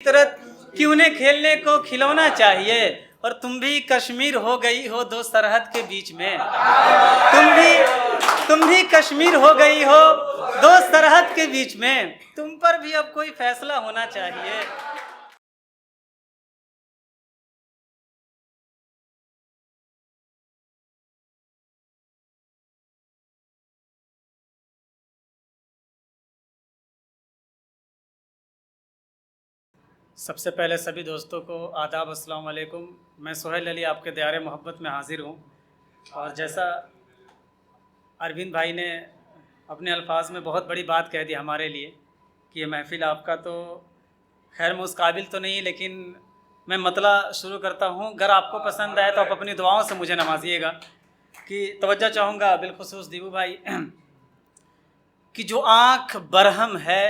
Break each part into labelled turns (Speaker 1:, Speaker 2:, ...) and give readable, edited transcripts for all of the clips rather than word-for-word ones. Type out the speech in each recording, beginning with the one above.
Speaker 1: फितरत कि उन्हें खेलने को खिलौना चाहिए। और तुम भी कश्मीर हो गई हो दो सरहद के बीच में। तुम भी कश्मीर हो गई हो दो सरहद के बीच में। तुम पर भी अब कोई फैसला होना चाहिए। सबसे पहले सभी दोस्तों को आदाब, अस्सलाम वालेकुम। मैं सोहेल अली आपके दयारे मोहब्बत में हाजिर हूँ। और जैसा अरविंद भाई ने अपने अल्फाज में बहुत बड़ी बात कह दी हमारे लिए कि ये महफ़िल आपका तो खैर मैं उस काबिल तो नहीं, लेकिन मैं मतला शुरू करता हूँ। अगर आपको पसंद आए तो आप अपनी दुआओं से मुझे नवाजिएगा। कि तवज्जो चाहूँगा बिलखुसूस दीबू भाई कि जो आँख बरहम है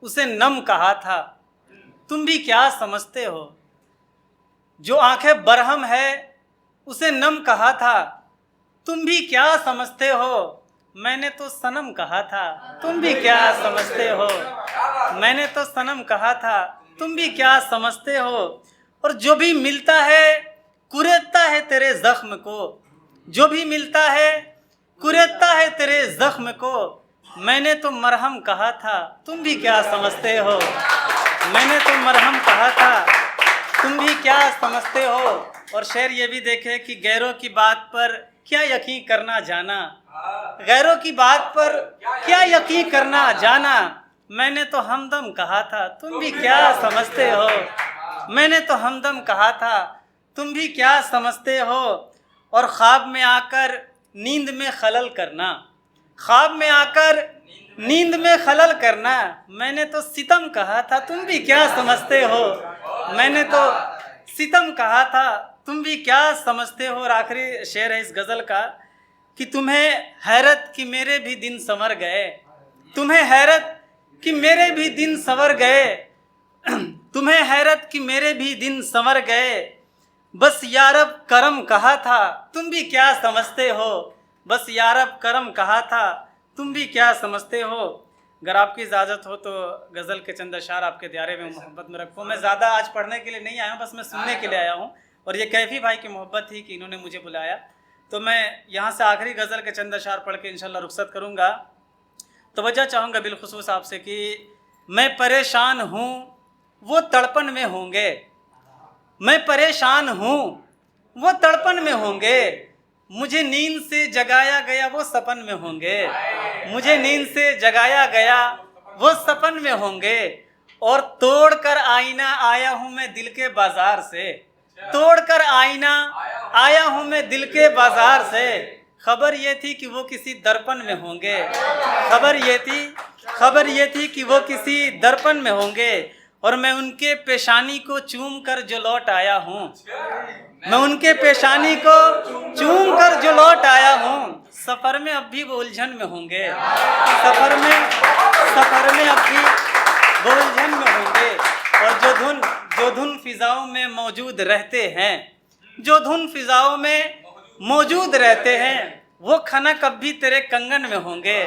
Speaker 1: उसे नम कहा था, तुम भी क्या समझते हो। जो आंखें बरहम है उसे नम कहा था, तुम भी क्या समझते हो। मैंने तो सनम कहा था, तुम भी क्या समझते हो। मैंने तो सनम कहा था, तुम भी क्या समझते हो। और जो भी मिलता है कुरेदता है तेरे जख्म को। जो भी मिलता है कुरेदता है तेरे जख्म को। मैंने तो मरहम कहा था, तुम भी क्या समझते हो। मैंने तो मरहम कहा था, तुम भी क्या समझते हो। और शेर ये भी देखे कि गैरों की बात पर क्या यकीन करना जाना। गैरों की बात पर क्या यकीन करना जाना। मैंने तो हमदम कहा था, तुम भी क्या समझते हो। मैंने तो हमदम कहा था, तुम भी क्या समझते हो। और ख्वाब में आकर नींद में खलल करना। ख्वाब में आकर नींद में खलल करना। मैंने तो सितम कहा था, तुम भी क्या समझते हो। मैंने तो सितम कहा था, तुम भी क्या समझते हो। और आखिरी शेर है इस गज़ल का कि तुम्हें हैरत कि मेरे भी दिन संवर गए। तुम्हें हैरत कि मेरे भी दिन संवर गए। तुम्हें हैरत कि मेरे भी दिन संवर गए। बस यारब करम कहा था, तुम भी क्या समझते हो। बस यारब करम कहा था, तुम भी क्या समझते हो। अगर आपकी इजाज़त हो तो गज़ल के चंद अशार आपके दयारे में मोहब्बत में रखूँ। मैं ज़्यादा आज पढ़ने के लिए नहीं आया हूँ, बस मैं सुनने के लिए आया हूँ। और ये कैफ़ी भाई की मोहब्बत थी कि इन्होंने मुझे बुलाया। तो मैं यहाँ से आखिरी गज़ल के चंद अशार पढ़ के इंशाल्लाह रुखसत करूँगा। तवज्जो चाहूँगा बिलखुसूस आपसे कि मैं परेशान हूँ वो तड़पन में होंगे। मैं परेशान हूँ वो तड़पन में होंगे। मुझे नींद से जगाया गया वो सपन में होंगे। मुझे नींद से जगाया गया वो सपन में होंगे। और तोड़ कर आईना आया हूँ मैं दिल के बाजार से। तोड़ कर आईना आया हूँ मैं दिल के बाजार से। खबर ये थी कि वो किसी दर्पण में होंगे। खबर ये थी कि वो किसी दर्पण में होंगे। और मैं उनके पेशानी को चूम कर जो लौट आया हूँ। मैं उनके पेशानी को चूम कर जो लौट आया हूँ। सफ़र में अब भी वो उलझन में होंगे। सफ़र में अब भी वो उलझन में होंगे। और जो धुन फिजाओं में मौजूद रहते हैं, जो धुन फिजाओं में मौजूद रहते हैं, वो खनक अब भी तेरे कंगन में होंगे।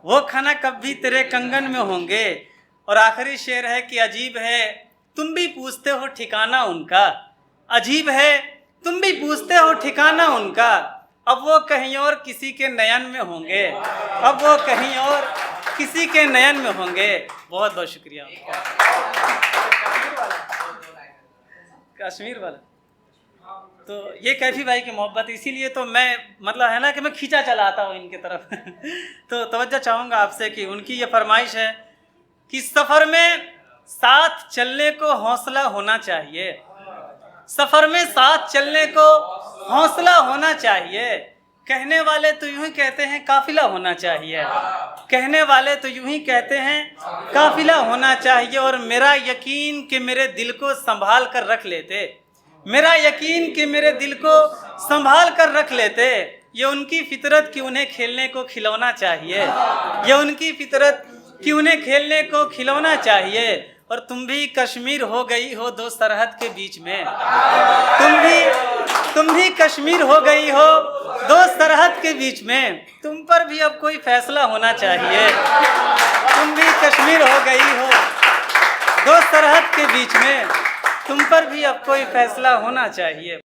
Speaker 1: वो खनक अब भी तेरे कंगन में होंगे। और आखिरी शेर है कि अजीब है तुम भी पूछते हो ठिकाना उनका। अजीब है तुम भी पूछते हो ठिकाना उनका। अब वो कहीं और किसी के नयन में होंगे। अब वो कहीं और किसी के नयन में होंगे। बहुत बहुत शुक्रिया। कश्मीर वाला तो ये कैफी भाई की मोहब्बत, इसीलिए तो मैं मतलब है ना कि मैं खींचा चला आता हूँ इनके तरफ। तो तवज्जो चाहूँगा आपसे कि उनकी ये फरमाइश है कि सफ़र में साथ चलने को हौसला होना चाहिए। सफ़र में साथ चलने को हौसला होना चाहिए। कहने वाले तो यूं ही कहते हैं काफिला होना चाहिए। कहने वाले तो यूं ही कहते हैं काफिला होना चाहिए। और मेरा यकीन कि मेरे दिल को संभाल कर रख लेते। मेरा यकीन कि मेरे दिल को संभाल कर रख लेते। ये उनकी फितरत कि उन्हें खेलने को खिलौना चाहिए। ये उनकी फितरत कि उन्हें खेलने को खिलौना चाहिए। और तुम भी कश्मीर हो गई हो दो सरहद के बीच में। तुम भी कश्मीर हो गई हो दो सरहद के बीच में। तुम पर भी अब कोई फैसला होना चाहिए। तुम भी कश्मीर हो गई हो दो सरहद के बीच में तुम पर भी अब कोई फैसला होना चाहिए।